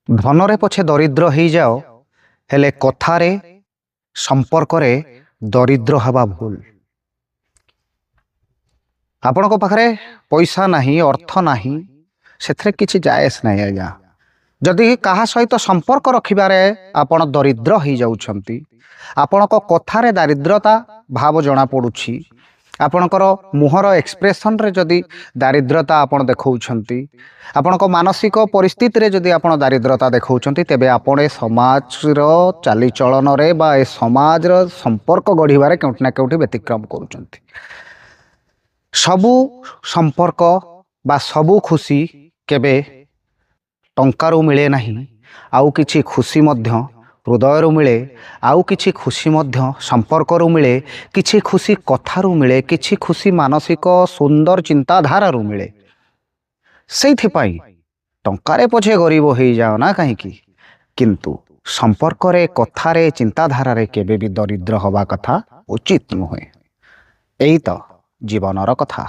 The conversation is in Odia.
ଧନରେ ପଛେ ଦରିଦ୍ର ହେଇଯାଅ, ହେଲେ କଥାରେ ସମ୍ପର୍କରେ ଦରିଦ୍ର ହେବା ଭୁଲ। ଆପଣଙ୍କ ପାଖରେ ପଇସା ନାହିଁ, ଅର୍ଥ ନାହିଁ, ସେଥିରେ କିଛି ଯାଏସ ନାହିଁ ଆଜ୍ଞା। ଯଦି କାହା ସହିତ ସମ୍ପର୍କ ରଖିବାରେ ଆପଣ ଦରିଦ୍ର ହେଇଯାଉଛନ୍ତି, ଆପଣଙ୍କ କଥାରେ ଦାରିଦ୍ରତା ଭାବ ଜଣାପଡ଼ୁଛି, ଆପଣଙ୍କର ମୁହଁର ଏକ୍ସପ୍ରେସନରେ ଯଦି ଦାରିଦ୍ରତା ଆପଣ ଦେଖାଉଛନ୍ତି, ଆପଣଙ୍କ ମାନସିକ ପରିସ୍ଥିତିରେ ଯଦି ଆପଣ ଦାରିଦ୍ରତା ଦେଖାଉଛନ୍ତି, ତେବେ ଆପଣ ଏ ସମାଜର ଚାଲିଚଳନରେ ବା ଏ ସମାଜର ସମ୍ପର୍କ ଗଢ଼ିବାରେ କେଉଁଠି ନା କେଉଁଠି ବ୍ୟତିକ୍ରମ କରୁଛନ୍ତି। ସବୁ ସମ୍ପର୍କ ବା ସବୁ ଖୁସି କେବେ ଟଙ୍କାରୁ ମିଳେ ନାହିଁ। ଆଉ କିଛି ଖୁସି ମଧ୍ୟ ହୃଦୟରୁ ମିଳେ, ଆଉ କିଛି ଖୁସି ମଧ୍ୟ ସମ୍ପର୍କରୁ ମିଳେ, କିଛି ଖୁସି କଥାରୁ ମିଳେ, କିଛି ଖୁସି ମାନସିକ ସୁନ୍ଦର ଚିନ୍ତାଧାରାରୁ ମିଳେ। ସେଇଥିପାଇଁ ଟଙ୍କାରେ ପଛେ ଗରିବ ହେଇଯାଅ ନା କାହିଁକି, କିନ୍ତୁ ସମ୍ପର୍କରେ, କଥାରେ, ଚିନ୍ତାଧାରାରେ କେବେ ବି ଦରିଦ୍ର ହେବା କଥା ଉଚିତ ନୁହେଁ। ଏଇ ତ ଜୀବନର କଥା।